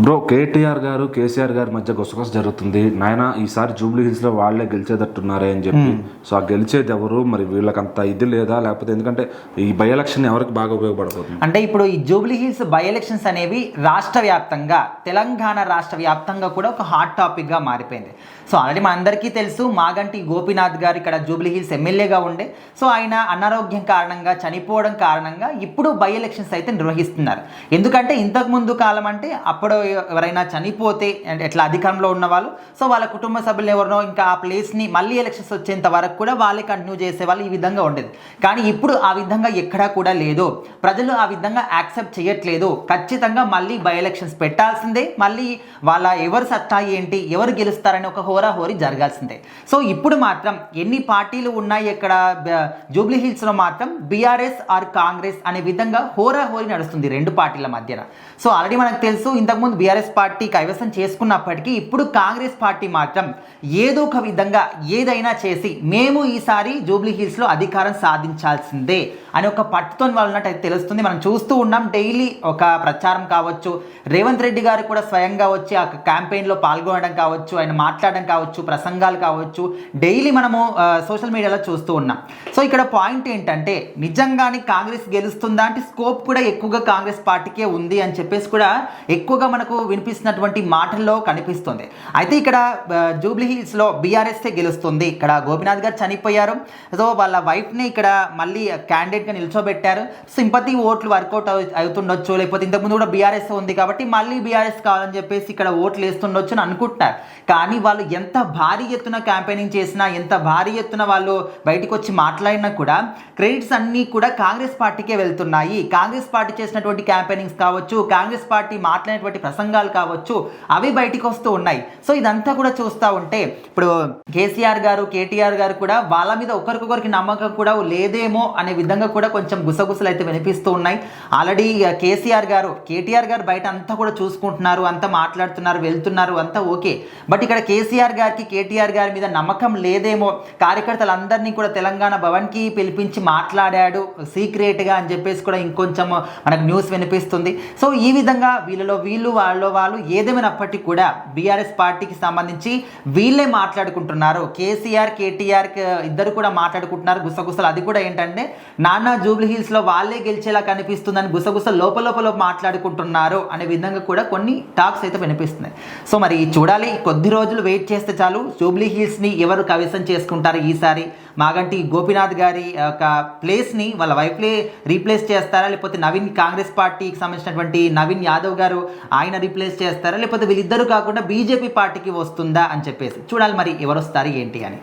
Bro, KTR గారు కేసీఆర్ గారి మధ్య గుసగుస జరుగుతుంది. నాయన ఈసారి జూబ్లీ హిల్స్ లో వాళ్లే గెలిచేటట్టున్నారే అని చెప్పి. సో ఆ గెలిచేది ఎవరు, మరి వీళ్ళకంత ఇది లేదా, లేకపోతే ఎందుకంటే ఈ బై ఎలక్షన్ ఎవరికి బాగా ఉపయోగపడబోతుంది అంటే ఇప్పుడు ఈ జూబ్లీ హిల్స్ బై ఎలక్షన్స్ అనేవి రాష్ట్ర వ్యాప్తంగా, తెలంగాణ రాష్ట్ర వ్యాప్తంగా కూడా ఒక హాట్ టాపిక్ గా మారిపోయింది. సో ఆల్రెడీ మనందరికీ తెలుసు, మాగంటి గోపీనాథ్ గారు ఇక్కడ జూబ్లీ హిల్స్ ఎమ్మెల్యేగా ఉండే, సో ఆయన అనారోగ్యం కారణంగా చనిపోవడం కారణంగా ఇప్పుడు బై ఎలక్షన్స్ అయితే నిర్వహిస్తున్నారు. ఎందుకంటే ఇంతకుముందు కాలం అంటే అప్పుడు ఎవరైనా చనిపోతే అంటే ఎట్లా అధికారంలో ఉన్న వాళ్ళు, సో వాళ్ళ కుటుంబ సభ్యులు ఎవరినో ఇంకా ఆ ప్లేస్ని మళ్ళీ ఎలక్షన్స్ వచ్చేంత వరకు కూడా వాళ్ళే కంటిన్యూ చేసేవాళ్ళు, ఈ విధంగా ఉండేది. కానీ ఇప్పుడు ఆ విధంగా ఎక్కడా కూడా లేదు, ప్రజలు ఆ విధంగా యాక్సెప్ట్ చేయట్లేదు. ఖచ్చితంగా మళ్ళీ బై ఎలక్షన్స్ పెట్టాల్సిందే, మళ్ళీ వాళ్ళ ఎవరు సత్తా ఏంటి, ఎవరు గెలుస్తారని ఒక హోరాహోరీ జరగాల్సిందే. సో ఇప్పుడు మాత్రం ఎన్ని పార్టీలు ఉన్నాయి ఇక్కడ జూబ్లీ హిల్స్లో మాత్రం బీఆర్ఎస్ ఆర్ కాంగ్రెస్ అనే విధంగా హోరాహోరీ నడుస్తుంది రెండు పార్టీల మధ్యన. సో ఆల్రెడీ మనకు తెలుసు, ఇంతకుముందు బీఆర్ఎస్ పార్టీ కైవసం చేసుకున్నప్పటికీ ఇప్పుడు కాంగ్రెస్ పార్టీ మాత్రం ఏదో ఒక విధంగా ఏదైనా చేసి మేము ఈసారి జూబ్లీ హిల్స్లో అధికారం సాధించాల్సిందే అని ఒక పట్టుతో వాళ్ళనట్టు తెలుస్తుంది. మనం చూస్తూ ఉన్నాం, డైలీ ఒక ప్రచారం కావచ్చు, రేవంత్ రెడ్డి గారు కూడా స్వయంగా వచ్చి ఆ క్యాంపెయిన్లో పాల్గొనడం కావచ్చు, ఆయన మాట్లాడడం కావచ్చు, ప్రసంగాలు కావచ్చు, డైలీ మనము సోషల్ మీడియాలో చూస్తూ ఉన్నాం. సో ఇక్కడ పాయింట్ ఏంటంటే, నిజంగానే కాంగ్రెస్ గెలుస్తుందా అంటే స్కోప్ కూడా ఎక్కువగా కాంగ్రెస్ పార్టీకే ఉంది అని చెప్పేసి కూడా ఎక్కువగా మనకు వినిపిస్తున్నటువంటి మాటల్లో కనిపిస్తుంది. అయితే ఇక్కడ జూబ్లీ హిల్స్లో బీఆర్ఎస్ఏ గెలుస్తుంది. ఇక్కడ గోపీనాథ్ గారు చనిపోయారు, సో వాళ్ళ వైఫ్ని ఇక్కడ మళ్ళీ క్యాండిడేట్గా నిల్చోబెట్టారు. సింపతి ఓట్లు వర్కౌట్ అవుతుండొచ్చు, లేకపోతే ఇంతకుముందు కూడా బీఆర్ఎస్ ఉంది కాబట్టి మళ్ళీ బీఆర్ఎస్ కావాలని చెప్పేసి ఇక్కడ ఓట్లు వేస్తుండొచ్చు అని అనుకుంటున్నారు. కానీ వాళ్ళు ఎంత భారీ ఎత్తున క్యాంపెయినింగ్ చేసినా, ఎంత భారీ ఎత్తున వాళ్ళు బయటకు వచ్చి మాట్లాడినా కూడా క్రెడిట్స్ అన్నీ కూడా కాంగ్రెస్ పార్టీకే వెళ్తున్నాయి. కాంగ్రెస్ పార్టీ చేసినటువంటి క్యాంపెయినింగ్స్ కావచ్చు, కాంగ్రెస్ పార్టీ మాట్లాడినటువంటి ప్రసంగాలు కావచ్చు, అవి బయటికి వస్తూ ఉన్నాయి. సో ఇదంతా కూడా చూస్తూ ఉంటే ఇప్పుడు కేసీఆర్ గారు, కేటీఆర్ గారు కూడా వాళ్ళ మీద ఒకరికొకరికి నమ్మకం కూడా లేదేమో అనే విధంగా కూడా కొంచెం గుసగుసలు అయితే వినిపిస్తూ ఉన్నాయి. ఆల్రెడీ కేటీఆర్ గారు బయట అంతా కూడా చూసుకుంటున్నారు, అంతా మాట్లాడుతున్నారు, వెళ్తున్నారు, అంతా ఓకే. బట్ ఇక్కడ కేసీఆర్ గారికి, కేటీఆర్ గారి మీద నమ్మకం లేదేమో, కార్యకర్తలందరినీ కూడా తెలంగాణ భవన్కి పిలిపించి మాట్లాడాడు సీక్రెట్గా అని చెప్పేసి కూడా ఇంకొంచెం మనకు న్యూస్ వినిపిస్తుంది. సో ఈ విధంగా వీళ్ళలో వీళ్ళు, వాళ్ళలో వాళ్ళు, ఏదేమైనప్పటికీ కూడా బీఆర్ఎస్ పార్టీకి సంబంధించి వీళ్ళే మాట్లాడుకుంటున్నారు. కేసీఆర్, కేటీఆర్ ఇద్దరు కూడా మాట్లాడుకుంటున్నారు గుసగుసలు. అది కూడా ఏంటంటే, నాన్న జూబ్లీ హిల్స్లో వాళ్ళే గెలిచేలా కనిపిస్తుందని గుసగుసలు లోపల మాట్లాడుకుంటున్నారు అనే విధంగా కూడా కొన్ని టాక్స్ అయితే వినిపిస్తున్నాయి. సో మరి చూడాలి, కొద్ది రోజులు వెయిట్ చేస్తే చాలు, జూబ్లీ హిల్స్ని ఎవరు కైవసం చేసుకుంటారు ఈసారి. మాగంటి గోపీనాథ్ గారి ఒక ప్లేస్ని వాళ్ళ వైఫ్లే రీప్లేస్ చేస్తారా, లేకపోతే నవీన్, కాంగ్రెస్ పార్టీకి సంబంధించినటువంటి నవీన్ యాదవ్ గారు ఆయన రీప్లేస్ చేస్తారా, లేకపోతే వీళ్ళిద్దరూ కాకుండా బీజేపీ పార్టీకి వస్తుందా అని చెప్పేసి చూడాలి, మరి ఎవరు వస్తారు ఏంటి అని.